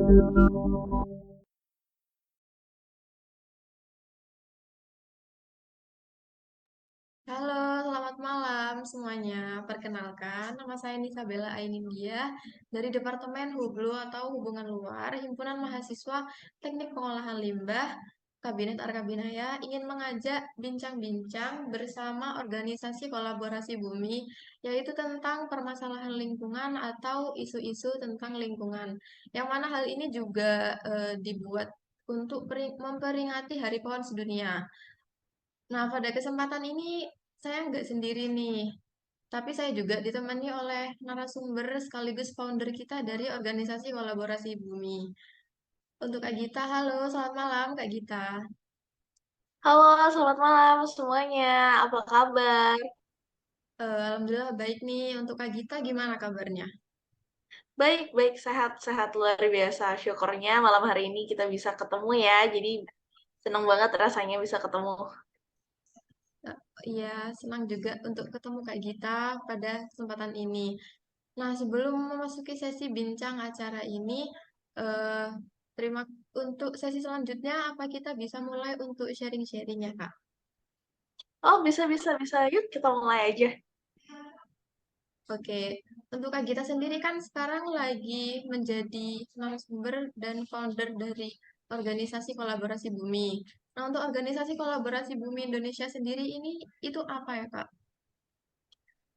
Halo, selamat malam semuanya. Perkenalkan, nama saya Nisabella Ainindya dari Departemen Hublu atau Hubungan Luar, Himpunan Mahasiswa Teknik Pengolahan Limbah, Kabinet Arkabinaya ingin mengajak bincang-bincang bersama organisasi kolaborasi bumi, yaitu tentang permasalahan lingkungan atau isu-isu tentang lingkungan. Yang mana hal ini juga dibuat untuk memperingati Hari Pohon Sedunia. Nah, pada kesempatan ini saya nggak sendiri nih, tapi saya juga ditemani oleh narasumber sekaligus founder kita dari organisasi kolaborasi bumi. Untuk Kak Gita, halo, selamat malam Kak Gita. Halo, selamat malam semuanya. Apa kabar? Alhamdulillah baik nih. Untuk Kak Gita, gimana kabarnya? Baik, baik, sehat luar biasa. Syukurnya malam hari ini kita bisa ketemu ya. Jadi senang banget rasanya bisa ketemu. Iya, senang juga untuk ketemu Kak Gita pada kesempatan ini. Nah, sebelum memasuki sesi bincang acara ini, eh, terima untuk sesi selanjutnya, apa kita bisa mulai untuk sharing-sharing ya, Kak? Oh, bisa, bisa, bisa. Yuk kita mulai aja. Oke, untuk Kak Gita sendiri kan sekarang lagi menjadi narasumber dan founder dari organisasi kolaborasi bumi. Nah, untuk organisasi kolaborasi bumi Indonesia sendiri ini itu apa ya, Kak?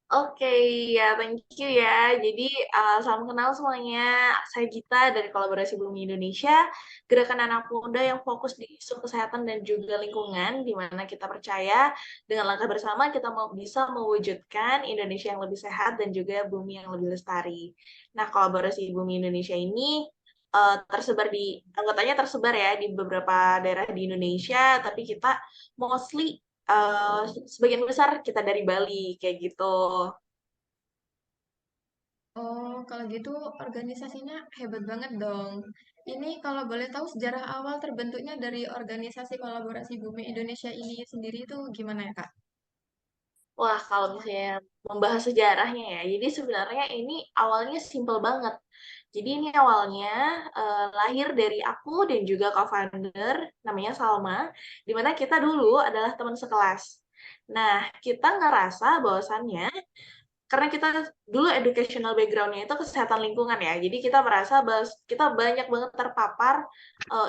Oke, ya, thank you ya. Jadi, salam kenal semuanya. Saya Gita dari Kolaborasi Bumi Indonesia, gerakan anak muda yang fokus di isu kesehatan dan juga lingkungan, di mana kita percaya dengan langkah bersama kita mau bisa mewujudkan Indonesia yang lebih sehat dan juga bumi yang lebih lestari. Nah, Kolaborasi Bumi Indonesia ini tersebar anggotanya tersebar ya di beberapa daerah di Indonesia, tapi kita mostly sebagian besar kita dari Bali kayak gitu. Oh, kalau gitu organisasinya hebat banget dong. Ini kalau boleh tahu sejarah awal terbentuknya dari organisasi kolaborasi bumi Indonesia ini sendiri itu gimana ya, Kak? Wah, kalau misalnya membahas sejarahnya ya, jadi sebenarnya ini awalnya simple banget. Jadi ini awalnya lahir dari aku dan juga co-founder namanya Salma, di mana kita dulu adalah teman sekelas. Nah, kita ngerasa bahwasannya karena kita dulu educational background-nya itu kesehatan lingkungan ya. Jadi kita merasa bahwa kita banyak banget terpapar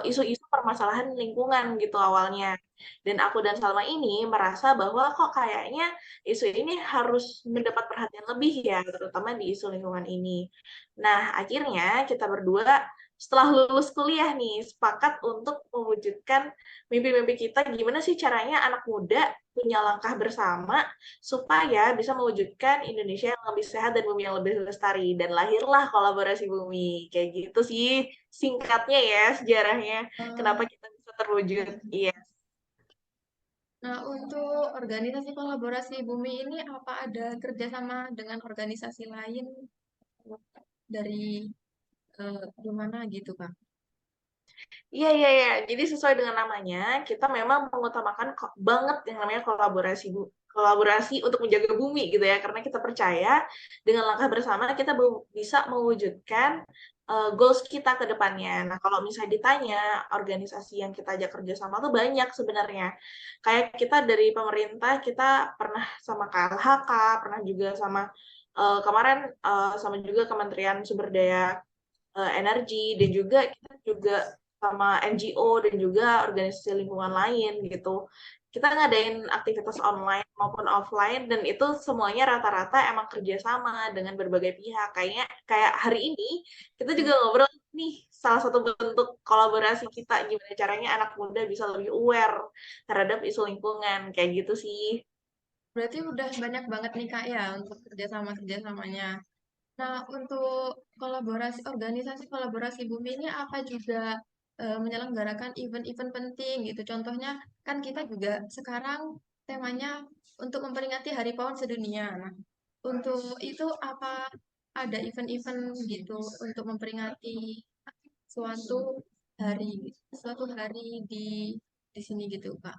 isu-isu permasalahan lingkungan gitu awalnya. Dan aku dan Salma ini merasa bahwa kok kayaknya isu ini harus mendapat perhatian lebih ya, terutama di isu lingkungan ini. Nah, akhirnya kita berdua setelah lulus kuliah nih, sepakat untuk mewujudkan mimpi-mimpi kita gimana sih caranya anak muda punya langkah bersama supaya bisa mewujudkan Indonesia yang lebih sehat dan bumi yang lebih lestari. Dan lahirlah kolaborasi bumi. Kayak gitu sih singkatnya ya sejarahnya. Kenapa kita bisa terwujud. Iya. Nah, untuk organisasi kolaborasi bumi ini apa ada kerjasama dengan organisasi lain dari gimana gitu, Kak? Iya, iya, iya. Jadi sesuai dengan namanya, kita memang mengutamakan banget yang namanya kolaborasi untuk menjaga bumi gitu ya. Karena kita percaya dengan langkah bersama kita bisa mewujudkan goals kita ke depannya. Nah, kalau misalnya ditanya organisasi yang kita ajak kerjasama tuh banyak sebenarnya. Kayak kita dari pemerintah, kita pernah sama KLHK, pernah juga sama kemarin sama juga Kementerian Sumber Daya Energi, dan juga kita juga sama NGO dan juga organisasi lingkungan lain gitu. Kita ngadain aktivitas online maupun offline dan itu semuanya rata-rata emang kerjasama dengan berbagai pihak. Kayaknya kayak hari ini kita juga ngobrol nih salah satu bentuk kolaborasi kita gimana caranya anak muda bisa lebih aware terhadap isu lingkungan kayak gitu sih. Berarti udah banyak banget nih Kak ya untuk kerjasamanya. Nah, untuk kolaborasi organisasi kolaborasi bumi ini apa juga menyelenggarakan event-event penting gitu. Contohnya kan kita juga sekarang temanya untuk memperingati Hari Pohon Sedunia. Nah, untuk itu apa ada event-event gitu untuk memperingati suatu suatu hari di sini gitu, Kak.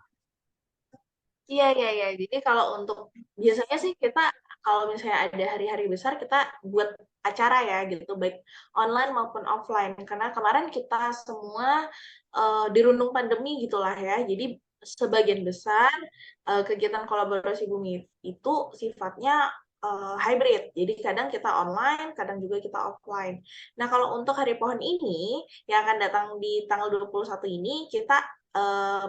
Iya, iya, iya. Jadi kalau untuk biasanya sih kita kalau misalnya ada hari-hari besar kita buat acara ya gitu, baik online maupun offline. Karena kemarin kita semua dirundung pandemi gitulah ya. Jadi sebagian besar kegiatan kolaborasi bumi itu sifatnya hybrid. Jadi kadang kita online, kadang juga kita offline. Nah, kalau untuk Hari Pohon ini yang akan datang di tanggal 21 ini kita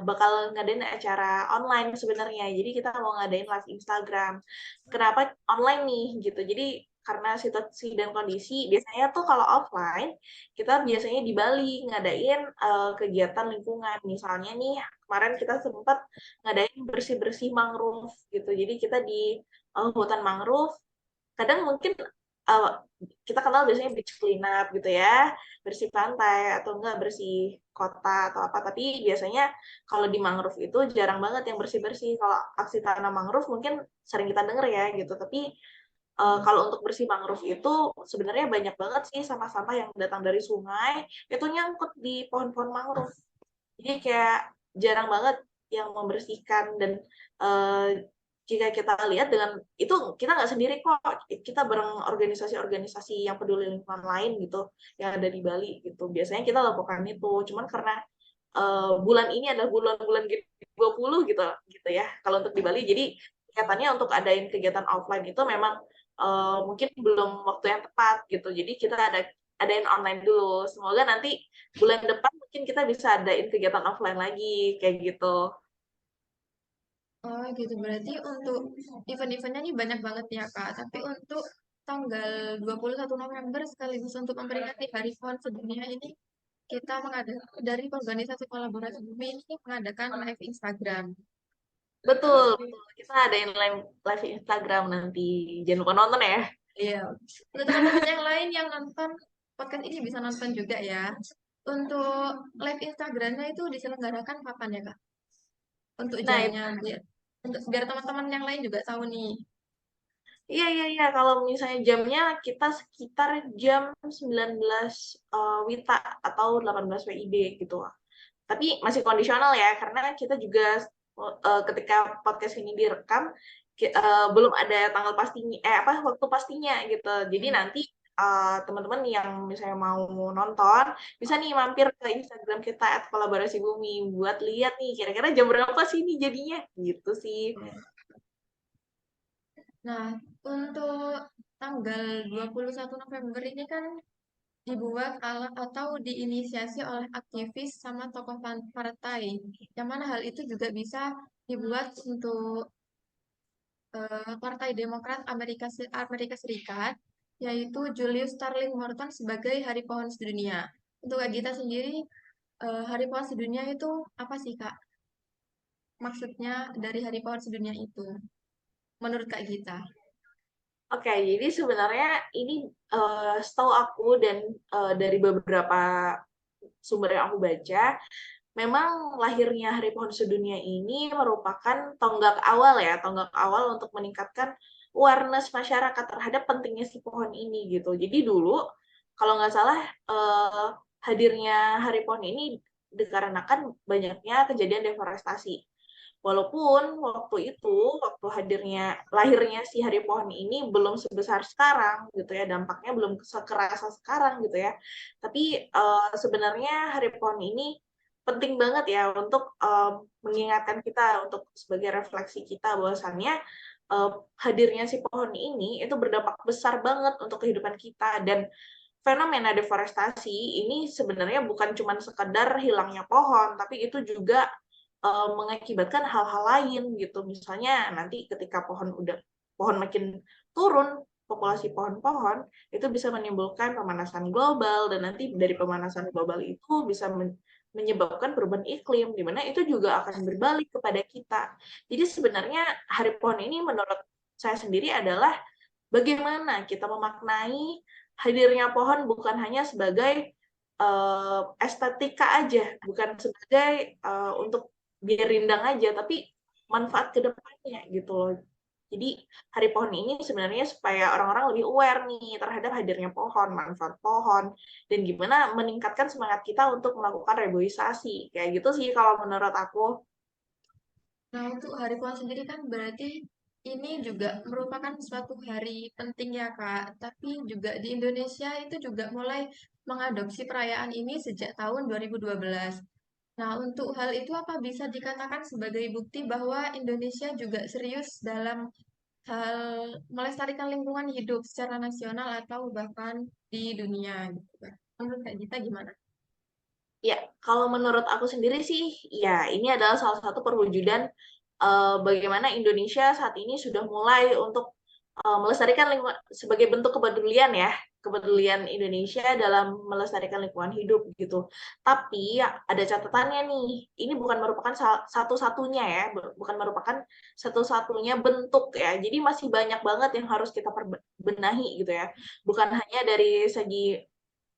bakal ngadain acara online sebenarnya. Jadi kita mau ngadain live Instagram. Kenapa online nih gitu? Jadi karena situasi dan kondisi biasanya tuh kalau offline kita biasanya di Bali ngadain kegiatan lingkungan. Misalnya nih kemarin kita sempat ngadain bersih-bersih mangrove gitu. Jadi kita di hutan mangrove kadang mungkin uh, kita kenal biasanya beach clean up gitu ya, bersih pantai atau enggak bersih kota atau apa, tapi biasanya kalau di mangrove itu jarang banget yang bersih-bersih. Kalau aksi tanam mangrove mungkin sering kita denger ya gitu, tapi kalau untuk bersih mangrove itu sebenarnya banyak banget sih sampah-sampah yang datang dari sungai itu nyangkut di pohon-pohon mangrove. Jadi kayak jarang banget yang membersihkan dan jika kita lihat dengan itu kita nggak sendiri kok, kita bareng organisasi-organisasi yang peduli lingkungan lain gitu yang ada di Bali gitu. Biasanya kita lakukan itu, cuman karena bulan ini adalah bulan-bulan G20 gitu gitu ya kalau untuk di Bali. Jadi kelihatannya untuk adain kegiatan offline itu memang mungkin belum waktu yang tepat gitu. Jadi kita adain online dulu. Semoga nanti bulan depan mungkin kita bisa adain kegiatan offline lagi kayak gitu. Oh gitu, berarti untuk event-eventnya ini banyak banget ya Kak. Tapi untuk tanggal 21 November sekaligus untuk memperingati Hari Pohon Sedunia ini, kita mengadakan dari organisasi kolaborasi bumi ini mengadakan live Instagram. Betul, betul. Kita adain live Instagram nanti. Jangan lupa nonton ya. Iya. Untuk teman-teman yang lain yang nonton podcast ini bisa nonton juga ya. Untuk live Instagramnya itu diselenggarakan kapan ya Kak? Untuk Nah, jamnya biar teman-teman yang lain juga tahu nih. iya, iya, iya. Kalau misalnya jamnya kita sekitar jam 19 WITA atau 18 WIB gitu. Tapi masih kondisional ya, karena kita juga ketika podcast ini direkam, belum ada tanggal pastinya, apa, waktu pastinya gitu. Jadi Hmm. nanti teman-teman yang misalnya mau nonton, bisa nih mampir ke Instagram kita @kolaborasi bumi buat lihat nih kira-kira jam berapa sih ini jadinya, gitu sih. Nah, untuk tanggal 21 November ini kan dibuat atau diinisiasi oleh aktivis sama tokoh partai. Yang mana hal itu juga bisa dibuat untuk Partai Demokrat Amerika Serikat, yaitu Julius Starling Morton sebagai Hari Pohon Sedunia. Untuk Kak Gita sendiri, Hari Pohon Sedunia itu apa sih Kak? Maksudnya dari Hari Pohon Sedunia itu, menurut Kak Gita. Oke, jadi sebenarnya ini setahu aku dan dari beberapa sumber yang aku baca, memang lahirnya Hari Pohon Sedunia ini merupakan tonggak awal ya, tonggak awal untuk meningkatkan awareness masyarakat terhadap pentingnya si pohon ini gitu. Jadi dulu kalau nggak salah hadirnya Hari Pohon ini dikarenakan banyaknya kejadian deforestasi. Walaupun waktu itu, waktu lahirnya si Hari Pohon ini belum sebesar sekarang gitu ya, dampaknya belum sekerasa sekarang gitu ya. Tapi sebenarnya Hari Pohon ini penting banget ya untuk mengingatkan kita untuk sebagai refleksi kita bahwasannya hadirnya si pohon ini itu berdampak besar banget untuk kehidupan kita dan fenomena deforestasi ini sebenarnya bukan cuma sekedar hilangnya pohon, tapi itu juga mengakibatkan hal-hal lain gitu. Misalnya nanti ketika pohon makin turun, populasi pohon-pohon itu bisa menimbulkan pemanasan global dan nanti dari pemanasan global itu bisa menyebabkan perubahan iklim di mana itu juga akan berbalik kepada kita. Jadi sebenarnya Hari Pohon ini menurut saya sendiri adalah bagaimana kita memaknai hadirnya pohon bukan hanya sebagai estetika aja, bukan sebagai untuk biar rindang aja, tapi manfaat ke depannya gitu loh. Jadi Hari Pohon ini sebenarnya supaya orang-orang lebih aware nih terhadap hadirnya pohon, manfaat pohon, dan gimana meningkatkan semangat kita untuk melakukan reboisasi. Kayak gitu sih kalau menurut aku. Nah, untuk Hari Pohon sendiri kan berarti ini juga merupakan suatu hari penting ya Kak, tapi juga di Indonesia itu juga mulai mengadopsi perayaan ini sejak tahun 2012. Nah, untuk hal itu apa bisa dikatakan sebagai bukti bahwa Indonesia juga serius dalam hal melestarikan lingkungan hidup secara nasional atau bahkan di dunia gitu Kak. Menurut Kak Gita gimana? Ya, kalau menurut aku sendiri sih, ya ini adalah salah satu perwujudan bagaimana Indonesia saat ini sudah mulai untuk melestarikan lingkungan sebagai bentuk kepedulian ya, kepedulian Indonesia dalam melestarikan lingkungan hidup gitu. Tapi ya, ada catatannya nih, ini bukan merupakan satu-satunya ya, bukan merupakan satu-satunya bentuk ya. Jadi masih banyak banget yang harus kita perbenahi gitu ya. Bukan hanya dari segi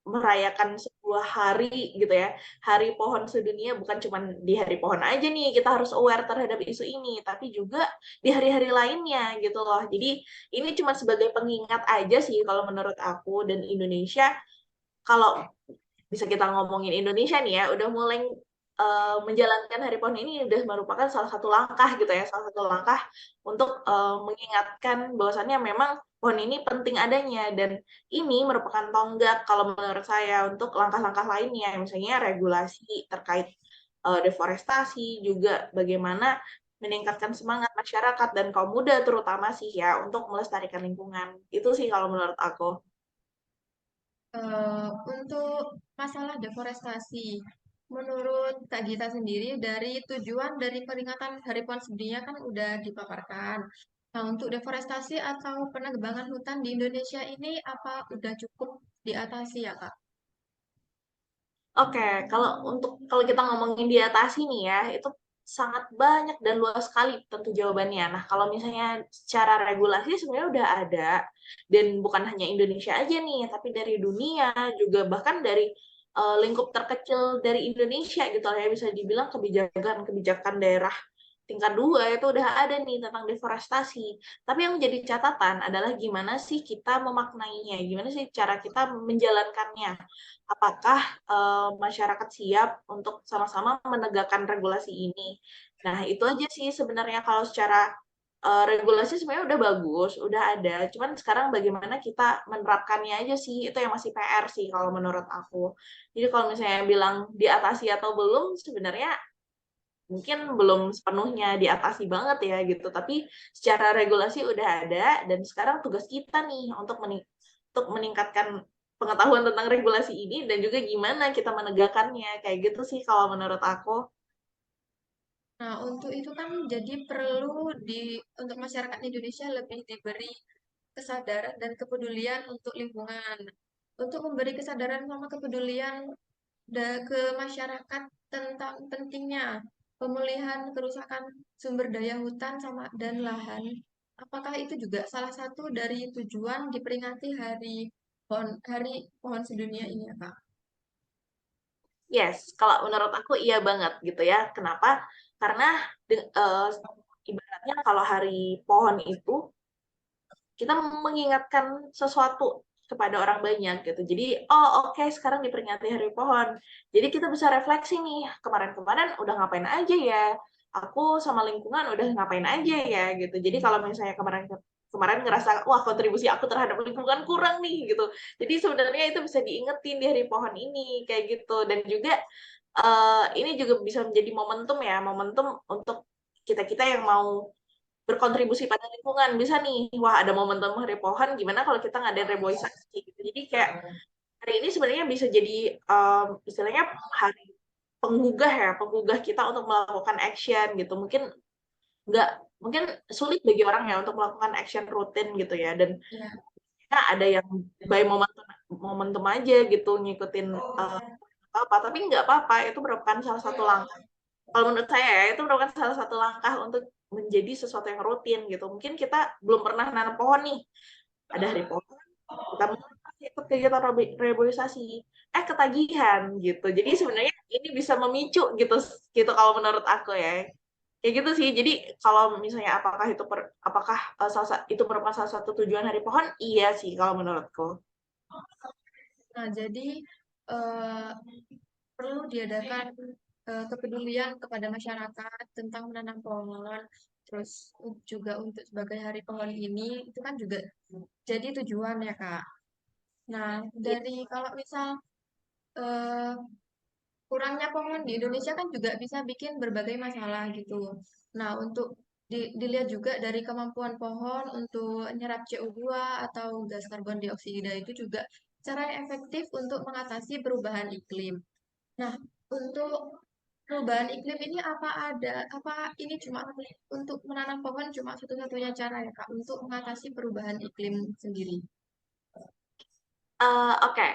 merayakan sebuah hari gitu ya. Hari pohon sedunia bukan cuma di hari pohon aja nih kita harus aware terhadap isu ini, tapi juga di hari-hari lainnya gitu loh. Jadi ini cuma sebagai pengingat aja sih kalau menurut aku dan Indonesia kalau bisa kita ngomongin Indonesia nih ya, udah mulai menjalankan Hari Pohon ini udah merupakan salah satu langkah gitu ya, salah satu langkah untuk mengingatkan bahwasannya memang pohon ini penting adanya dan ini merupakan tonggak kalau menurut saya untuk langkah-langkah lainnya, misalnya regulasi terkait deforestasi juga bagaimana meningkatkan semangat masyarakat dan kaum muda terutama sih ya untuk melestarikan lingkungan. Itu sih kalau menurut aku. Untuk masalah deforestasi, menurut Kak Gita sendiri, dari tujuan dari peringatan Hari Pohon Sedunia kan udah dipaparkan. Nah, untuk deforestasi atau penebangan hutan di Indonesia ini apa udah cukup diatasi ya, Kak? Oke, kalau kita ngomongin diatasi nih ya, itu sangat banyak dan luas sekali tentu jawabannya. Nah, kalau misalnya secara regulasi sebenarnya udah ada dan bukan hanya Indonesia aja nih, tapi dari dunia juga bahkan dari lingkup terkecil dari Indonesia gitu lah ya bisa dibilang kebijakan daerah tingkat 2 itu udah ada nih tentang deforestasi. Tapi yang menjadi catatan adalah gimana sih kita memaknainya, gimana sih cara kita menjalankannya. Apakah masyarakat siap untuk sama-sama menegakkan regulasi ini? Nah, itu aja sih sebenarnya kalau secara regulasi sebenarnya udah bagus, udah ada. Cuman sekarang bagaimana kita menerapkannya aja sih, itu yang masih PR sih kalau menurut aku. Jadi kalau misalnya bilang diatasi atau belum, sebenarnya mungkin belum sepenuhnya diatasi banget ya gitu, tapi secara regulasi udah ada dan sekarang tugas kita nih untuk meningkatkan pengetahuan tentang regulasi ini dan juga gimana kita menegakkannya kayak gitu sih kalau menurut aku. Nah, untuk itu kan jadi perlu untuk masyarakat Indonesia lebih diberi kesadaran dan kepedulian untuk lingkungan. Untuk memberi kesadaran sama kepedulian ke masyarakat tentang pentingnya pemulihan kerusakan sumber daya hutan sama dan lahan. Apakah itu juga salah satu dari tujuan diperingati Hari Pohon Sedunia ini ya, Kak? Yes, kalau menurut aku iya banget gitu ya. Kenapa? Karena ibaratnya kalau hari pohon itu kita mengingatkan sesuatu kepada orang banyak gitu. Jadi, oh oke sekarang diperingati Hari Pohon. Jadi kita bisa refleksi nih, kemarin-kemarin udah ngapain aja ya? Aku sama lingkungan udah ngapain aja ya gitu. Jadi kalau misalnya kemarin kemarin ngerasa wah kontribusi aku terhadap lingkungan kurang nih gitu. Jadi sebenarnya itu bisa diingetin di Hari Pohon ini kayak gitu dan juga ini juga bisa menjadi momentum ya, momentum untuk kita-kita yang mau berkontribusi pada lingkungan. Bisa nih, wah ada momentum Hari Pohon, gimana kalau kita ngadain reboisasi gitu. Jadi kayak hari ini sebenarnya bisa jadi istilahnya hari penggugah ya, penggugah kita untuk melakukan action gitu. Nggak mungkin sulit bagi orang ya untuk melakukan action rutin gitu ya. Dan Ya. kita ada yang by momentum momentum aja gitu ngikutin apa, tapi nggak apa-apa. Itu merupakan salah satu langkah kalau menurut saya ya, itu merupakan salah satu langkah untuk menjadi sesuatu yang rutin gitu. Mungkin kita belum pernah nanam pohon nih, ada hari pohon, kita mulai ikut kegiatan reboisasi, ketagihan gitu. Jadi sebenarnya ini bisa memicu gitu, gitu kalau menurut aku ya. Kayak gitu sih. Jadi kalau misalnya apakah itu merupakan salah satu tujuan hari pohon? Iya sih kalau menurutku. Nah, jadi eh, perlu diadakan kepedulian kepada masyarakat tentang menanam pohon. terus juga untuk sebagai Hari Pohon ini itu kan juga jadi tujuan ya Kak. Nah, Iya. dari kalau misal eh, kurangnya pohon di Indonesia kan juga bisa bikin berbagai masalah gitu. Nah, untuk dilihat juga dari kemampuan pohon untuk nyerap CO2 atau gas karbon dioksida itu juga cara yang efektif untuk mengatasi perubahan iklim. Nah, untuk perubahan iklim ini apa ini cuma untuk menanam pohon cuma satu-satunya cara ya Kak untuk mengatasi perubahan iklim sendiri? Oke.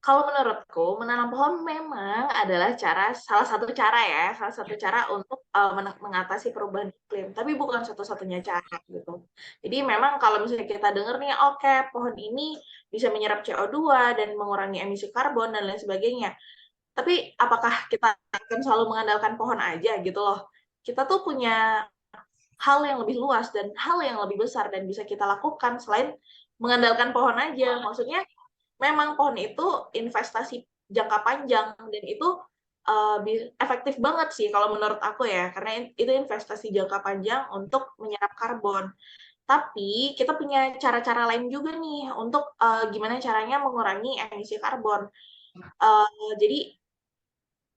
Kalau menurutku, menanam pohon memang adalah salah satu cara untuk mengatasi perubahan iklim, tapi bukan satu-satunya cara gitu. Jadi memang kalau misalnya kita dengar nih, oke, pohon ini bisa menyerap CO2 dan mengurangi emisi karbon dan lain sebagainya. Tapi apakah kita akan selalu mengandalkan pohon aja gitu loh? Kita tuh punya hal yang lebih luas dan hal yang lebih besar dan bisa kita lakukan selain mengandalkan pohon aja. Maksudnya memang pohon itu investasi jangka panjang dan itu efektif banget sih kalau menurut aku ya, karena itu investasi jangka panjang untuk menyerap karbon. Tapi kita punya cara-cara lain juga nih untuk gimana caranya mengurangi emisi karbon. Jadi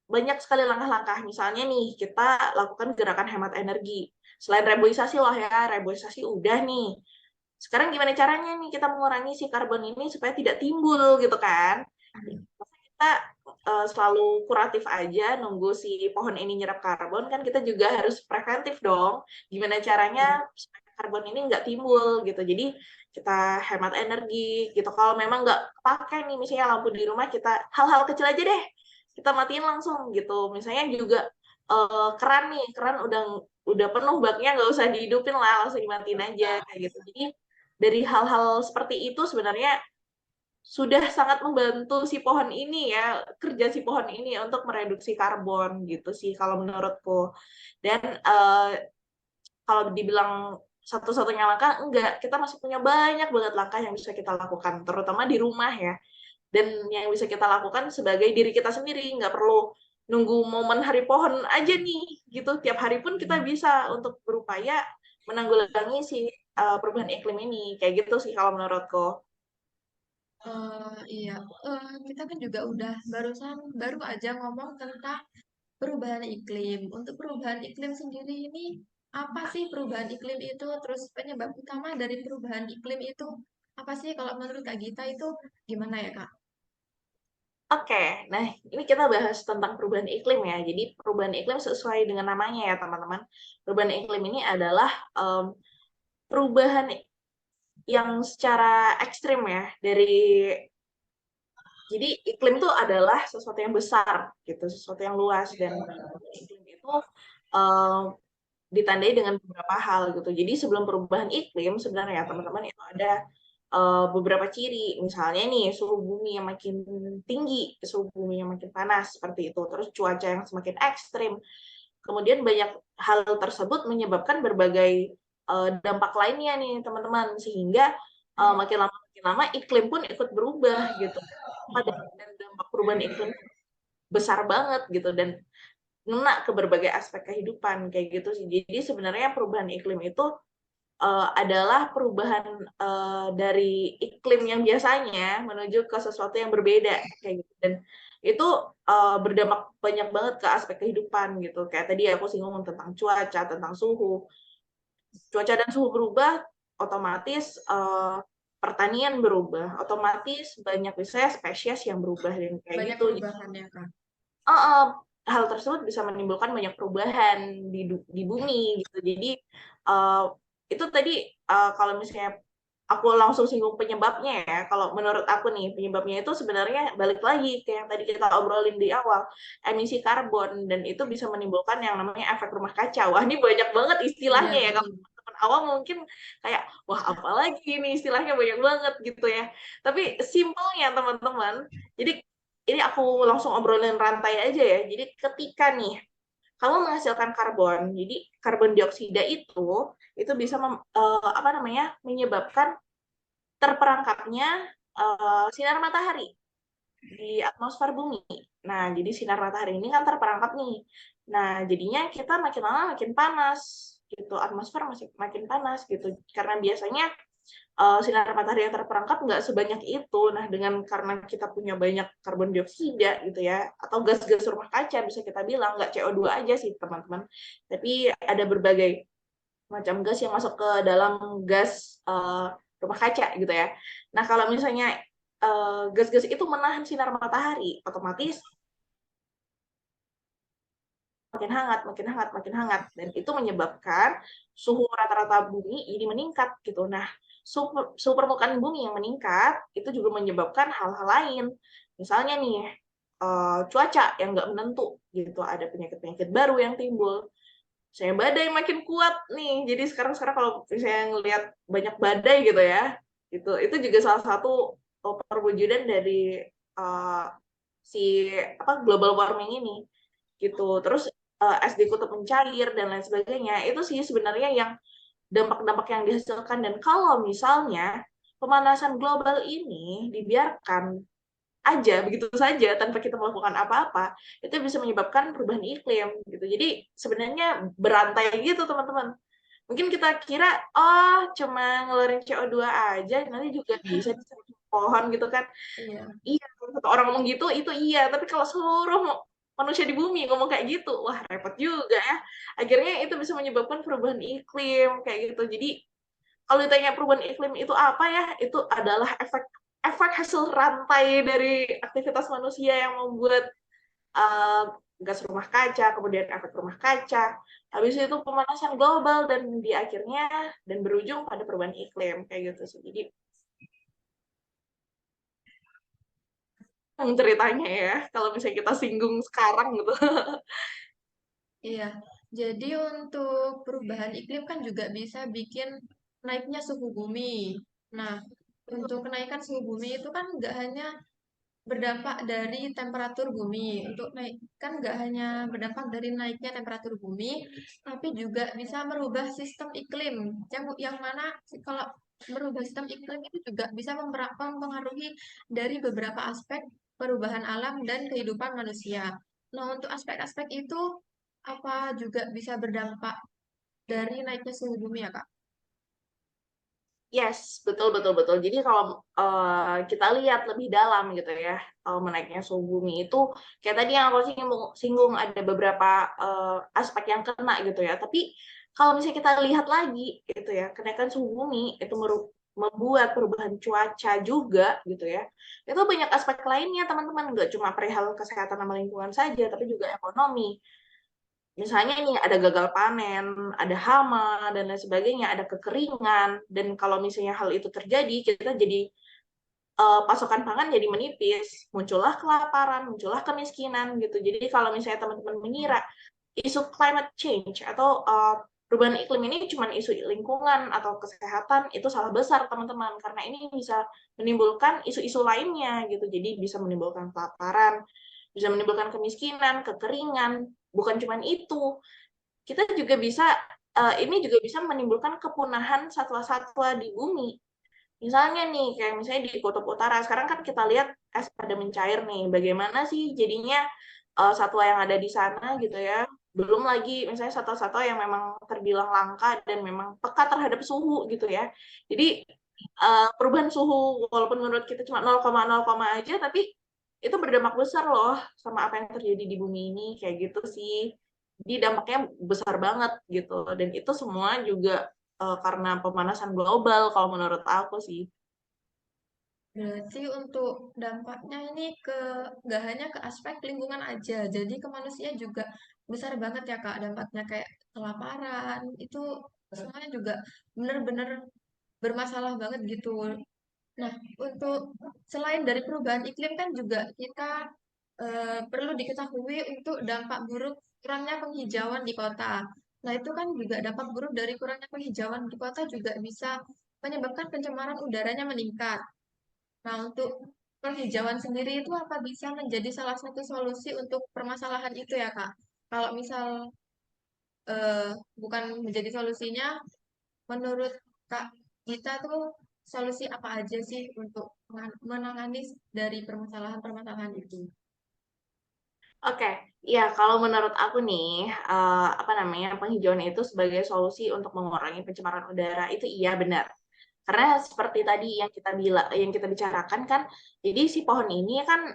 banyak sekali langkah-langkah. Misalnya nih, kita lakukan gerakan hemat energi. Selain reboisasi loh ya, reboisasi udah nih. Sekarang gimana caranya nih kita mengurangi si karbon ini supaya tidak timbul gitu kan? Masa kita selalu kuratif aja nunggu si pohon ini nyerap karbon, kan kita juga harus preventif dong. Gimana caranya supaya karbon ini nggak timbul gitu. Jadi kita hemat energi gitu. Kalau memang nggak pakai nih misalnya lampu di rumah, kita hal-hal kecil aja deh kita matiin langsung gitu. Misalnya juga keran nih, keran udah penuh baknya nggak usah dihidupin lah, langsung dimatiin aja kayak gitu. Jadi dari hal-hal seperti itu sebenarnya sudah sangat membantu si pohon ini ya, kerja si pohon ini untuk mereduksi karbon gitu sih kalau menurutku. Dan kalau dibilang satu-satunya langkah, enggak. Kita masih punya banyak banget langkah yang bisa kita lakukan, terutama di rumah ya. Dan yang bisa kita lakukan sebagai diri kita sendiri, nggak perlu nunggu momen hari pohon aja nih, gitu. Tiap hari pun kita bisa untuk berupaya menanggulangi si perubahan iklim ini. Kayak gitu sih kalau menurutku. Iya, kita kan juga udah baru aja ngomong tentang perubahan iklim. Untuk perubahan iklim sendiri ini apa sih perubahan iklim itu? Terus penyebab utama dari perubahan iklim itu apa sih? Kalau menurut Kak Gita itu gimana ya Kak? Oke, nah ini kita bahas tentang perubahan iklim ya. Jadi perubahan iklim sesuai dengan namanya ya teman-teman. Perubahan iklim ini adalah perubahan yang secara ekstrim ya dari jadi iklim itu adalah sesuatu yang besar gitu, sesuatu yang luas dan iklim itu eh, ditandai dengan beberapa hal gitu. Jadi sebelum perubahan iklim sebenarnya ya teman-teman itu ada beberapa ciri. Misalnya nih suhu bumi yang makin tinggi, suhu bumi yang makin panas seperti itu. Terus cuaca yang semakin ekstrim. Kemudian banyak hal tersebut menyebabkan berbagai dampak lainnya nih teman-teman sehingga makin lama iklim pun ikut berubah gitu. Dan dampak perubahan iklim besar banget gitu dan ngena ke berbagai aspek kehidupan kayak gitu sih. Jadi sebenarnya perubahan iklim itu adalah perubahan dari iklim yang biasanya menuju ke sesuatu yang berbeda kayak gitu. Dan itu berdampak banyak banget ke aspek kehidupan gitu. Kayak tadi aku singgung tentang cuaca, tentang suhu. Cuaca dan suhu berubah, otomatis pertanian berubah, otomatis banyak misalnya spesies yang berubah dan kayak Banyak gitu. perubahan ya Kak? uh, hal tersebut bisa menimbulkan banyak perubahan di bumi gitu. Jadi uh, itu tadi kalau misalnya aku langsung singgung penyebabnya ya. Kalau menurut aku nih penyebabnya itu sebenarnya balik lagi ke yang tadi kita obrolin di awal, emisi karbon dan itu bisa menimbulkan yang namanya efek rumah kaca. Wah, ini banyak banget Iya istilahnya ya. Kalau betul. teman awam mungkin kayak wah apalagi ini istilahnya banyak banget gitu ya. Tapi simpelnya teman-teman, jadi ini aku langsung obrolin rantai aja ya. Jadi ketika nih kamu menghasilkan karbon, jadi karbon dioksida itu bisa apa namanya menyebabkan terperangkapnya sinar matahari di atmosfer bumi. Nah, jadi sinar matahari ini kan terperangkap nih. Nah, jadinya kita makin lama makin panas. gitu, atmosfer masih makin panas gitu. Karena biasanya sinar matahari yang terperangkap nggak sebanyak itu. Nah, karena kita punya banyak karbon dioksida gitu ya, atau gas-gas rumah kaca bisa kita bilang, nggak CO2 aja sih teman-teman, tapi ada berbagai macam gas yang masuk ke dalam gas rumah kaca gitu ya. Nah, kalau misalnya gas-gas itu menahan sinar matahari, otomatis makin hangat, makin hangat, makin hangat, dan itu menyebabkan suhu rata-rata bumi ini meningkat gitu. Nah, suhu permukaan bumi yang meningkat itu juga menyebabkan hal-hal lain. Misalnya nih, cuaca yang nggak menentu gitu, ada penyakit-penyakit baru yang timbul. Saya badai makin kuat nih. Jadi sekarang kalau misalnya ngelihat banyak badai gitu ya, itu juga salah satu perwujudan dari uh, si apa global warming ini gitu. Terus es di kutub mencair dan lain sebagainya. Itu sih sebenarnya yang dampak-dampak yang dihasilkan. Dan kalau misalnya pemanasan global ini dibiarkan aja begitu saja tanpa kita melakukan apa-apa, itu bisa menyebabkan perubahan iklim gitu. Jadi sebenarnya berantai gitu teman-teman. Mungkin kita kira oh cuma ngeluarin CO2 aja nanti juga bisa diserang pohon gitu kan. Iya, Iya, satu orang ngomong gitu itu iya, tapi kalau seluruh manusia di bumi ngomong kayak gitu, wah repot juga ya. Akhirnya itu bisa menyebabkan perubahan iklim kayak gitu. Jadi kalau ditanya perubahan iklim itu apa ya, itu adalah efek efek hasil rantai dari aktivitas manusia yang membuat uh, gas rumah kaca, kemudian efek rumah kaca, habis itu pemanasan global dan di akhirnya dan berujung pada perubahan iklim kayak gitu sih. Jadi ceritanya ya, kalau misalnya kita singgung sekarang gitu. iya. Jadi untuk perubahan iklim kan juga bisa bikin naiknya suhu bumi. Nah, untuk kenaikan suhu bumi itu kan nggak hanya berdampak dari temperatur bumi. Untuk naik kan nggak hanya berdampak dari naiknya temperatur bumi, tapi juga bisa merubah sistem iklim. Yang mana kalau merubah sistem iklim itu juga bisa mempengaruhi dari beberapa aspek perubahan alam dan kehidupan manusia. Nah, untuk aspek-aspek itu apa juga bisa berdampak dari naiknya suhu bumi ya, Kak? Yes, betul betul betul. Jadi kalau kita lihat lebih dalam gitu ya, menaiknya suhu bumi itu kayak tadi yang aku singgung ada beberapa aspek yang kena gitu ya. Tapi kalau misalnya kita lihat lagi gitu ya, kenaikan suhu bumi itu membuat perubahan cuaca juga gitu ya. Itu banyak aspek lainnya teman-teman, nggak cuma perihal kesehatan sama lingkungan saja, tapi juga ekonomi. Misalnya ini ada gagal panen, ada hama, dan lain sebagainya, ada kekeringan, dan kalau misalnya hal itu terjadi, kita jadi pasokan pangan jadi menipis, muncullah kelaparan, muncullah kemiskinan gitu. Jadi kalau misalnya teman-teman mengira isu climate change atau perubahan iklim ini cuma isu lingkungan atau kesehatan, itu salah besar teman-teman, karena ini bisa menimbulkan isu-isu lainnya gitu. Jadi bisa menimbulkan kelaparan, bisa menimbulkan kemiskinan, kekeringan, bukan cuma itu, kita juga bisa ini juga bisa menimbulkan kepunahan satwa-satwa di bumi. Misalnya nih, kayak misalnya di Kutub Utara, sekarang kan kita lihat es pada mencair nih. Bagaimana sih jadinya satwa yang ada di sana gitu ya. Belum lagi misalnya satwa-satwa yang memang terbilang langka dan memang peka terhadap suhu gitu ya. Jadi perubahan suhu walaupun menurut kita cuma 0,0, aja, tapi itu berdampak besar loh sama apa yang terjadi di bumi ini kayak gitu sih. Jadi dampaknya besar banget gitu. Dan itu semua juga karena pemanasan global kalau menurut aku sih. Berarti untuk dampaknya ini nggak hanya ke aspek lingkungan aja, jadi ke manusia juga besar banget ya Kak dampaknya kayak kelaparan, itu semuanya juga benar-benar bermasalah banget gitu. Nah, untuk selain dari perubahan iklim kan juga kita perlu diketahui untuk dampak buruk kurangnya penghijauan di kota. Nah, itu kan juga dampak buruk dari kurangnya penghijauan di kota juga bisa menyebabkan pencemaran udaranya meningkat. Nah, untuk penghijauan sendiri itu apa bisa menjadi salah satu solusi untuk permasalahan itu ya, Kak? Kalau misal eh, bukan menjadi solusinya, menurut Kak kita tuh solusi apa aja sih untuk menangani dari permasalahan-permasalahan itu? Oke, ya kalau menurut aku nih, apa namanya, penghijauan itu sebagai solusi untuk mengurangi pencemaran udara itu iya benar. Karena seperti tadi yang kita bicarakan kan, jadi si pohon ini kan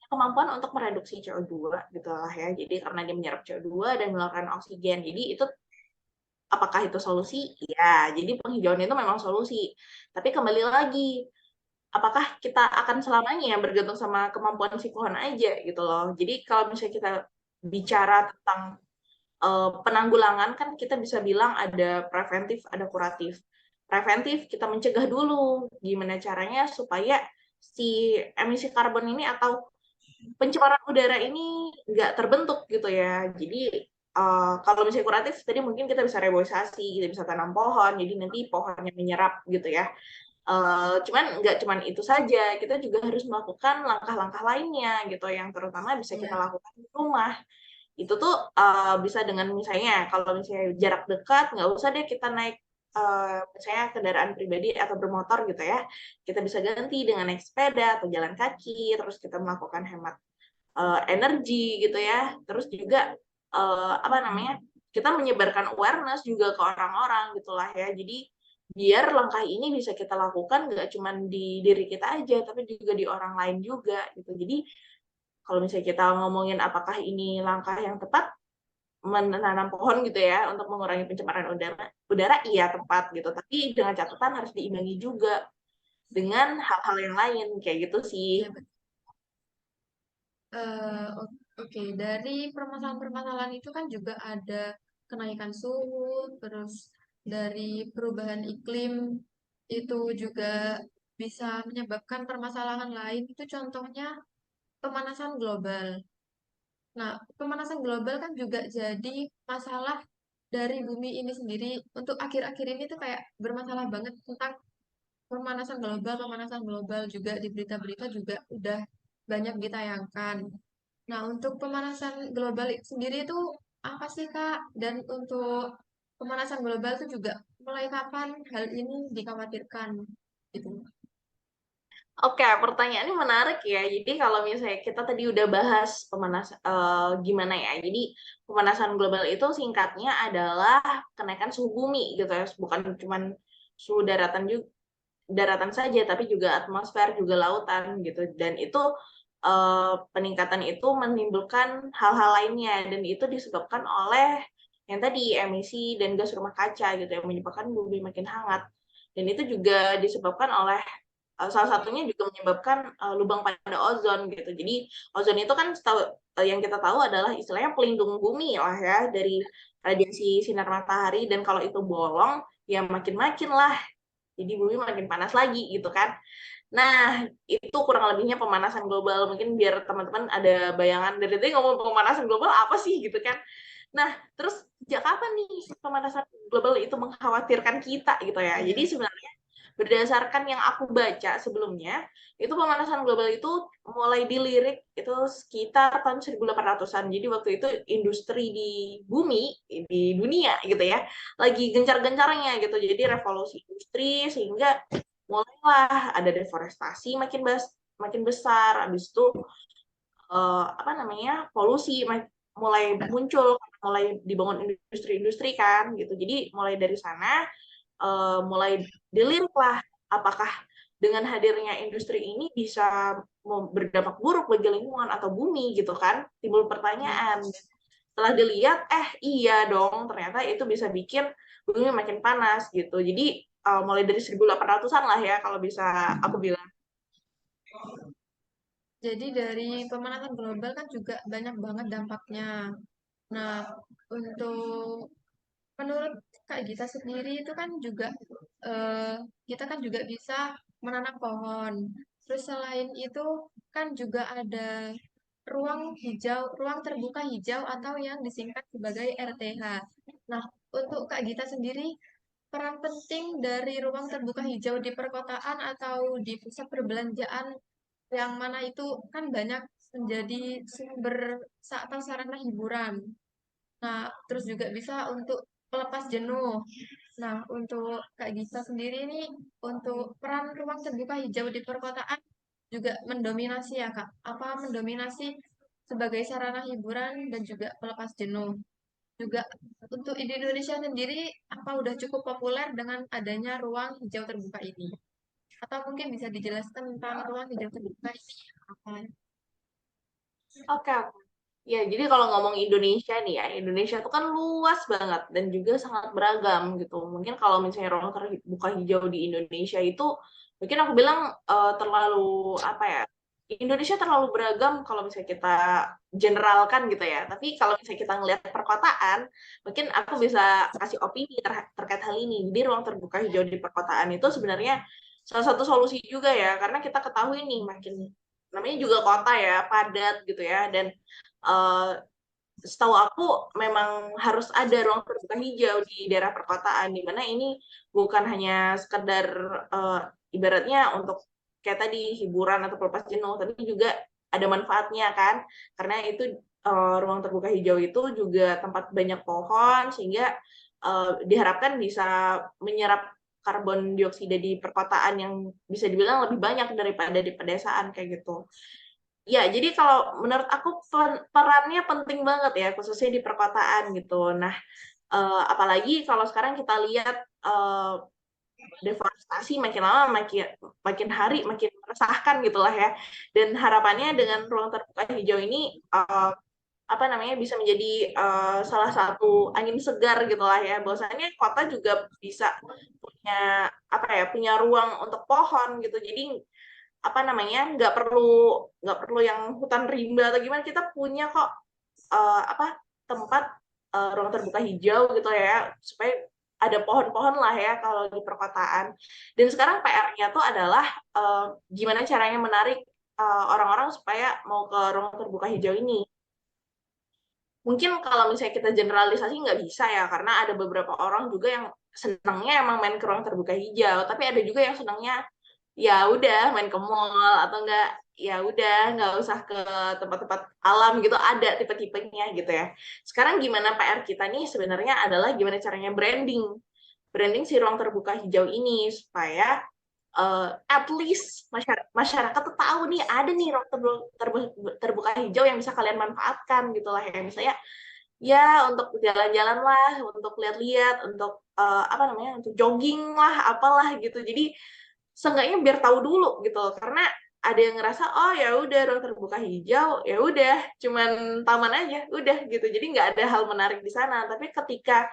kemampuan untuk mereduksi CO2 gitu lah ya. Jadi karena dia menyerap CO2 dan mengeluarkan oksigen. Jadi itu apakah itu solusi? Iya. Jadi penghijauan itu memang solusi. Tapi kembali lagi, apakah kita akan selamanya bergantung sama kemampuan si pohon aja gitu loh. Jadi kalau misalnya kita bicara tentang penanggulangan kan kita bisa bilang ada preventif, ada kuratif. Preventif kita mencegah dulu gimana caranya supaya si emisi karbon ini atau pencemaran udara ini nggak terbentuk gitu ya. Jadi kalau misalnya kuratif tadi mungkin kita bisa reboisasi, kita bisa tanam pohon, jadi nanti pohonnya menyerap gitu ya. Cuman nggak cuman itu saja, kita juga harus melakukan langkah-langkah lainnya gitu yang terutama bisa kita Iya, lakukan di rumah. Itu tuh bisa dengan misalnya kalau misalnya jarak dekat nggak usah deh kita naik misalnya kendaraan pribadi atau bermotor gitu ya. Kita bisa ganti dengan naik sepeda atau jalan kaki, terus kita melakukan hemat energi gitu ya. Terus juga apa namanya? Kita menyebarkan awareness juga ke orang-orang gitulah ya. Jadi biar langkah ini bisa kita lakukan nggak cuma di diri kita aja, tapi juga di orang lain juga gitu. Jadi kalau misalnya kita ngomongin apakah ini langkah yang tepat, menanam pohon gitu ya untuk mengurangi pencemaran udara iya tepat gitu. Tapi dengan catatan harus diimbangi juga dengan hal-hal yang lain kayak gitu sih. iya betul. Oke, dari permasalahan-permasalahan itu kan juga ada kenaikan suhu, terus dari perubahan iklim itu juga bisa menyebabkan permasalahan lain. Itu contohnya pemanasan global. Nah, pemanasan global kan juga jadi masalah dari bumi ini sendiri. Untuk akhir-akhir ini tuh kayak bermasalah banget tentang pemanasan global juga di berita-berita juga udah banyak ditayangkan. Nah, untuk pemanasan global sendiri itu apa sih, Kak? Dan untuk pemanasan global itu juga mulai kapan hal ini dikhawatirkan? Gitu. Oke, pertanyaannya menarik ya. Jadi kalau misalnya kita tadi udah bahas gimana ya. Jadi pemanasan global itu singkatnya adalah kenaikan suhu bumi gitu ya. Bukan cuma suhu daratan saja, tapi juga atmosfer, juga lautan gitu. Dan itu peningkatan itu menimbulkan hal-hal lainnya dan itu disebabkan oleh yang tadi emisi dan gas rumah kaca gitu yang menyebabkan bumi makin hangat. Dan itu juga disebabkan oleh salah satunya juga menyebabkan lubang pada ozon gitu. Jadi ozon itu kan yang kita tahu adalah istilahnya pelindung bumi lah ya dari radiasi sinar matahari dan kalau itu bolong ya makin-makin lah. Jadi bumi makin panas lagi gitu kan. Nah, itu kurang lebihnya pemanasan global. Mungkin biar teman-teman ada bayangan dari tadi ngomong pemanasan global apa sih gitu kan. Nah, terus sejak kapan nih pemanasan global itu mengkhawatirkan kita gitu ya. Jadi Iya. sebenarnya berdasarkan yang aku baca sebelumnya, itu pemanasan global itu mulai dilirik itu sekitar tahun 1800-an. Jadi waktu itu industri di bumi, di dunia gitu ya, lagi gencar-gencarnya gitu. Jadi revolusi industri sehingga mulailah ada deforestasi makin besar. Habis itu apa namanya? Polusi mulai muncul, mulai dibangun industri-industri kan gitu. Jadi mulai dari sana mulai dilirik lah apakah dengan hadirnya industri ini bisa berdampak buruk bagi lingkungan atau bumi gitu kan timbul Iya. pertanyaan setelah dilihat iya dong ternyata itu bisa bikin bumi makin panas gitu jadi mulai dari 1800-an lah ya kalau bisa aku bilang. Jadi dari pemanasan global kan juga banyak banget dampaknya. Nah, untuk menurut Kak Gita sendiri itu kan juga eh, kita kan juga bisa menanam pohon. Terus selain itu kan juga ada ruang hijau, ruang terbuka hijau atau yang disingkat sebagai RTH. Nah, untuk Kak Gita sendiri, peran penting dari ruang terbuka hijau di perkotaan atau di pusat perbelanjaan yang mana itu kan banyak menjadi sumber atau sarana hiburan. Nah, terus juga bisa untuk pelepas jenuh. Nah, untuk Kak Gita sendiri ini, untuk peran ruang terbuka hijau di perkotaan juga mendominasi ya, Kak? Apa mendominasi sebagai sarana hiburan dan juga pelepas jenuh. Juga untuk di Indonesia sendiri, apa udah cukup populer dengan adanya ruang hijau terbuka ini? Atau mungkin bisa dijelaskan tentang ruang hijau terbuka ini apa? Oke, oke. Ya, jadi kalau ngomong Indonesia nih ya, Indonesia tuh kan luas banget dan juga sangat beragam gitu. Mungkin kalau misalnya ruang terbuka hijau di Indonesia itu, mungkin aku bilang terlalu apa ya? Indonesia terlalu beragam kalau misalnya kita generalkan gitu ya. Tapi kalau misalnya kita ngelihat perkotaan, mungkin aku bisa kasih opini terkait hal ini. Jadi ruang terbuka hijau di perkotaan itu sebenarnya salah satu solusi juga ya, karena kita ketahui nih makin namanya juga kota ya, padat gitu ya, dan uh, setahu aku memang harus ada ruang terbuka hijau di daerah perkotaan, di mana ini bukan hanya sekedar uh, ibaratnya untuk kayak tadi hiburan atau pelepas jenuh, tapi juga ada manfaatnya kan, karena itu ruang terbuka hijau itu juga tempat banyak pohon sehingga diharapkan bisa menyerap karbon dioksida di perkotaan yang bisa dibilang lebih banyak daripada di pedesaan kayak gitu. Ya, jadi kalau menurut aku perannya penting banget ya, khususnya di perkotaan gitu. Nah, apalagi kalau sekarang kita lihat deforestasi makin lama makin hari makin meresahkan gitulah ya. Dan harapannya dengan ruang terbuka hijau ini apa namanya bisa menjadi salah satu angin segar gitulah ya. Bahwasanya kota juga bisa punya apa ya punya ruang untuk pohon gitu. Jadi apa namanya nggak perlu yang hutan rimba atau gimana kita punya kok apa tempat ruang terbuka hijau gitu ya supaya ada pohon-pohon lah ya kalau di perkotaan dan sekarang PR-nya tuh adalah gimana caranya menarik orang-orang supaya mau ke ruang terbuka hijau ini mungkin kalau misalnya kita generalisasi nggak bisa ya karena ada beberapa orang juga yang senangnya emang main ke ruang terbuka hijau tapi ada juga yang senangnya ya udah main ke mall atau enggak ya udah nggak usah ke tempat-tempat alam gitu ada tipe-tipenya gitu ya. Sekarang gimana PR kita nih sebenarnya adalah gimana caranya branding si ruang terbuka hijau ini supaya at least masyarakat tuh tahu nih ada nih ruang terbuka hijau yang bisa kalian manfaatkan gitu lah ya misalnya ya untuk jalan-jalan lah untuk lihat-lihat untuk apa namanya untuk jogging lah apalah gitu jadi seenggaknya biar tahu dulu gitu karena ada yang ngerasa oh ya udah ruang terbuka hijau ya udah cuman taman aja udah gitu jadi nggak ada hal menarik di sana tapi ketika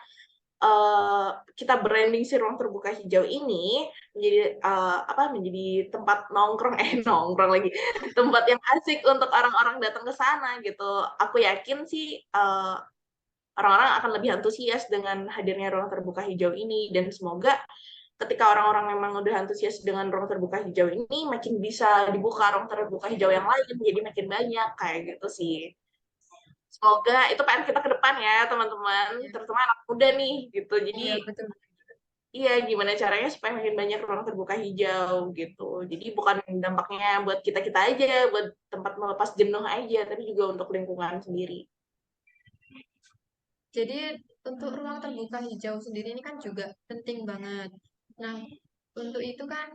kita branding si ruang terbuka hijau ini menjadi apa menjadi tempat nongkrong nongkrong lagi tempat yang asik untuk orang-orang datang ke sana gitu aku yakin sih orang-orang akan lebih antusias dengan hadirnya ruang terbuka hijau ini dan semoga ketika orang-orang memang udah antusias dengan ruang terbuka hijau ini makin bisa dibuka ruang terbuka hijau yang lain jadi makin banyak kayak gitu sih. Semoga itu PR kita ke depan ya teman-teman, Ya, terutama anak muda nih gitu. Jadi iya betul. iya gimana caranya supaya makin banyak ruang terbuka hijau gitu. Jadi bukan dampaknya buat kita-kita aja, buat tempat melepas jenuh aja, tapi juga untuk lingkungan sendiri. Jadi untuk ruang terbuka hijau sendiri ini kan juga penting banget. Nah, untuk itu kan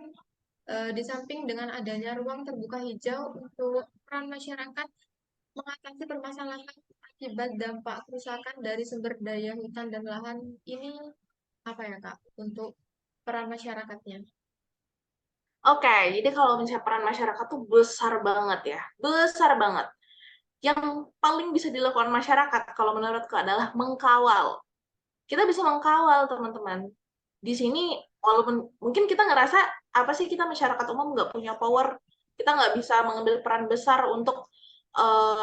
di samping dengan adanya ruang terbuka hijau untuk peran masyarakat mengatasi permasalahan akibat dampak kerusakan dari sumber daya hutan dan lahan ini apa ya Kak untuk peran masyarakatnya? Oke, jadi kalau misalnya peran masyarakat tuh besar banget ya, besar banget. Yang paling bisa dilakukan masyarakat kalau menurutku adalah mengkawal. Kita bisa mengkawal teman-teman. Di sini walaupun mungkin kita ngerasa apa sih kita masyarakat umum nggak punya power, kita nggak bisa mengambil peran besar untuk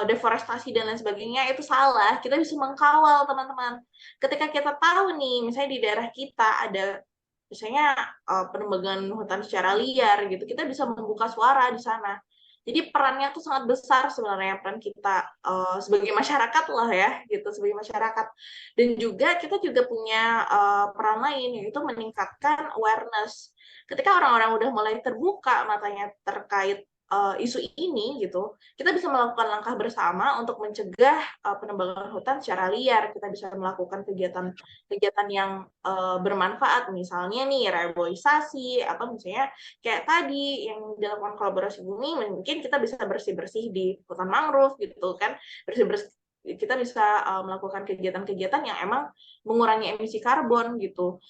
deforestasi dan lain sebagainya itu salah. Kita bisa mengkawal teman-teman. Ketika kita tahu nih, misalnya di daerah kita ada misalnya penebangan hutan secara liar gitu, kita bisa membuka suara di sana. Jadi perannya tuh sangat besar sebenarnya peran kita sebagai masyarakat lah ya gitu sebagai masyarakat dan juga kita juga punya peran lain yaitu meningkatkan awareness ketika orang-orang udah mulai terbuka matanya terkait isu ini gitu, kita bisa melakukan langkah bersama untuk mencegah penebangan hutan secara liar. Kita bisa melakukan kegiatan yang bermanfaat, misalnya nih reboisasi atau misalnya kayak tadi yang dilakukan kolaborasi bumi, mungkin kita bisa bersih-bersih di hutan mangrove gitu kan, bersih-bersih kita bisa melakukan kegiatan-kegiatan yang emang mengurangi emisi karbon gitu.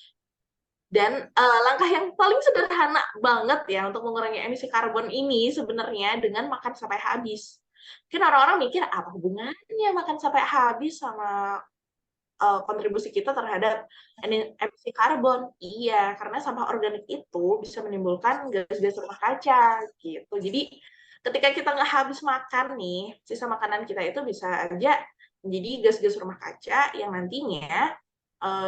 Dan langkah yang paling sederhana banget ya untuk mengurangi emisi karbon ini sebenarnya dengan makan sampai habis. Mungkin orang-orang mikir apa hubungannya makan sampai habis sama kontribusi kita terhadap emisi karbon. Iya, karena sampah organik itu bisa menimbulkan gas-gas rumah kaca gitu. Jadi ketika kita nggak habis makan nih, sisa makanan kita itu bisa aja menjadi gas-gas rumah kaca yang nantinya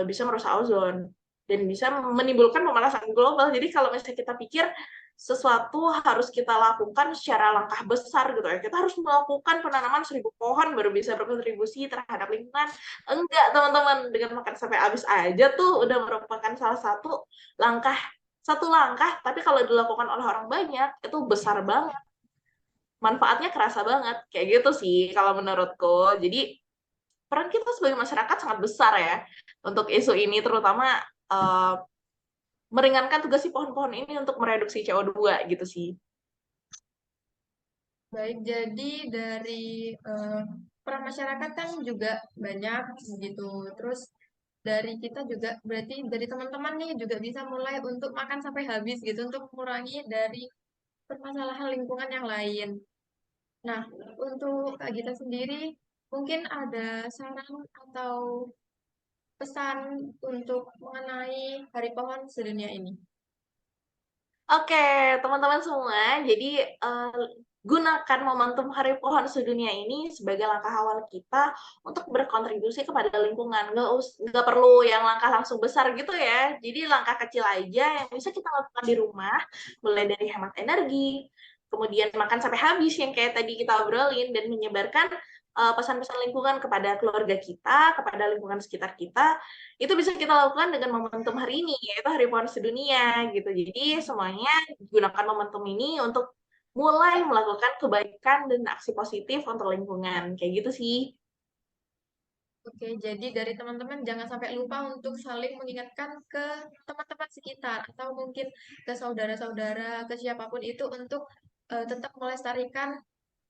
bisa merusak ozon dan bisa menimbulkan pemanasan global. Jadi kalau misalnya kita pikir sesuatu harus kita lakukan secara langkah besar gitu ya, kita harus melakukan penanaman 1.000 pohon baru bisa berkontribusi terhadap lingkungan. Enggak, teman-teman, dengan makan sampai habis aja tuh udah merupakan salah satu langkah, tapi kalau dilakukan oleh orang banyak itu besar banget, manfaatnya kerasa banget, kayak gitu sih kalau menurutku. Jadi peran kita sebagai masyarakat sangat besar ya untuk isu ini, terutama uh, meringankan tugas si pohon-pohon ini untuk mereduksi CO2 gitu sih. Baik, jadi dari peran masyarakat kan juga banyak begitu. Terus dari kita juga berarti dari teman-teman nih juga bisa mulai untuk makan sampai habis gitu untuk mengurangi dari permasalahan lingkungan yang lain. Nah, untuk Kak Gita sendiri mungkin ada saran atau pesan untuk mengenai Hari Pohon Sedunia ini. Oke, teman-teman semua, jadi gunakan momentum Hari Pohon Sedunia ini sebagai langkah awal kita untuk berkontribusi kepada lingkungan. Nggak perlu yang langkah langsung besar gitu ya. Jadi langkah kecil aja yang bisa kita lakukan di rumah, mulai dari hemat energi, kemudian makan sampai habis yang kayak tadi kita obrolin, dan menyebarkan pesan-pesan lingkungan kepada keluarga kita, kepada lingkungan sekitar kita, itu bisa kita lakukan dengan momentum hari ini, yaitu Hari Pohon Sedunia gitu. Jadi semuanya gunakan momentum ini untuk mulai melakukan kebaikan dan aksi positif untuk lingkungan. Kayak gitu sih. Oke, jadi dari teman-teman jangan sampai lupa untuk saling mengingatkan ke teman-teman sekitar atau mungkin ke saudara-saudara, ke siapapun itu untuk tetap melestarikan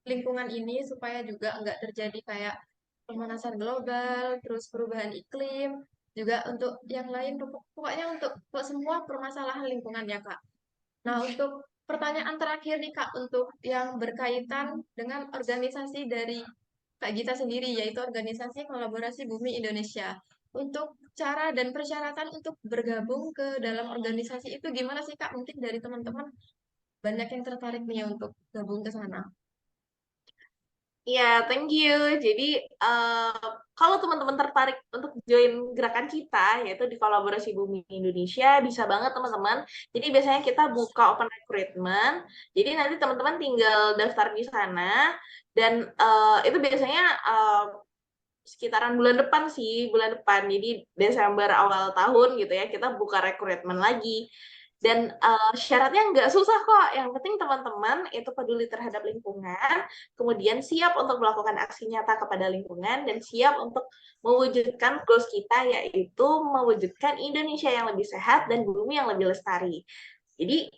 lingkungan ini supaya juga nggak terjadi kayak pemanasan global, terus perubahan iklim, juga untuk yang lain, pokoknya untuk semua permasalahan lingkungan ya Kak. Nah, untuk pertanyaan terakhir nih Kak, untuk yang berkaitan dengan organisasi dari Kak Gita sendiri, yaitu Organisasi Kolaborasi Bumi Indonesia. Untuk cara dan persyaratan untuk bergabung ke dalam organisasi itu gimana sih Kak? Mungkin dari teman-teman banyak yang tertarik nih untuk gabung ke sana. Ya, thank you. Jadi, uh, kalau teman-teman tertarik untuk join gerakan kita, yaitu di Kolaborasi Bumi Indonesia, bisa banget teman-teman. Jadi, biasanya kita buka open recruitment. Jadi, nanti teman-teman tinggal daftar di sana. Dan itu biasanya sekitaran bulan depan sih, bulan depan. Jadi, Desember awal tahun gitu ya, kita buka rekrutmen lagi. Dan syaratnya nggak susah kok. Yang penting teman-teman itu peduli terhadap lingkungan, kemudian siap untuk melakukan aksi nyata kepada lingkungan, dan siap untuk mewujudkan goals kita, yaitu mewujudkan Indonesia yang lebih sehat dan bumi yang lebih lestari. Jadi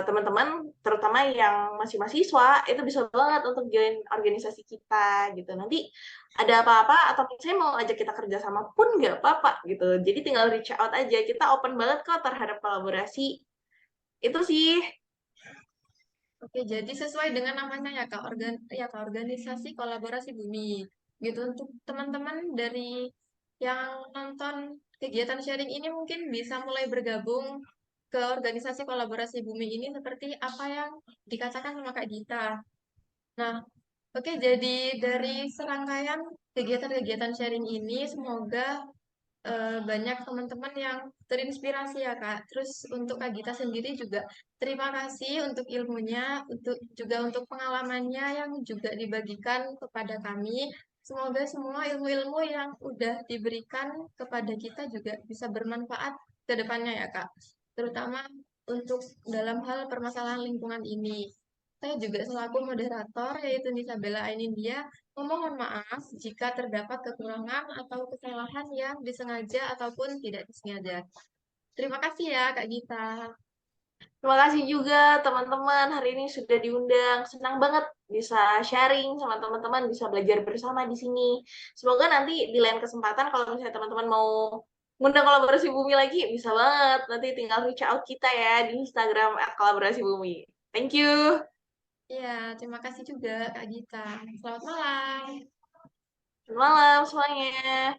teman-teman, terutama yang masih mahasiswa, itu bisa banget untuk join organisasi kita gitu. Nanti ada apa-apa atau misalnya mau ajak kita kerjasama pun nggak apa-apa gitu. Jadi tinggal reach out aja. Kita open banget kok terhadap kolaborasi. Itu sih. Oke, jadi sesuai dengan namanya ya Kak, Organisasi Kolaborasi Bumi. Gitu untuk teman-teman dari yang nonton kegiatan sharing ini mungkin bisa mulai bergabung ke Organisasi Kolaborasi Bumi ini seperti apa yang dikatakan sama Kak Gita. Nah, oke, jadi dari serangkaian kegiatan-kegiatan sharing ini semoga banyak teman-teman yang terinspirasi ya Kak. Terus untuk Kak Gita sendiri juga terima kasih untuk ilmunya, untuk juga untuk pengalamannya yang juga dibagikan kepada kami. Semoga semua ilmu-ilmu yang udah diberikan kepada kita juga bisa bermanfaat ke depannya ya Kak. Terutama untuk dalam hal permasalahan lingkungan ini. Saya juga selaku moderator, yaitu Nisabella Ainindya, memohon maaf jika terdapat kekurangan atau kesalahan yang disengaja ataupun tidak disengaja. Terima kasih ya, Kak Gita. Terima kasih juga teman-teman hari ini sudah diundang. Senang banget bisa sharing sama teman-teman, bisa belajar bersama di sini. Semoga nanti di lain kesempatan kalau misalnya teman-teman mau ngundang kolaborasi bumi lagi, bisa banget. Nanti tinggal reach out kita ya di Instagram @kolaborasi bumi. Thank you. Ya, terima kasih juga, Kak Gita. Selamat malam. Selamat malam semuanya.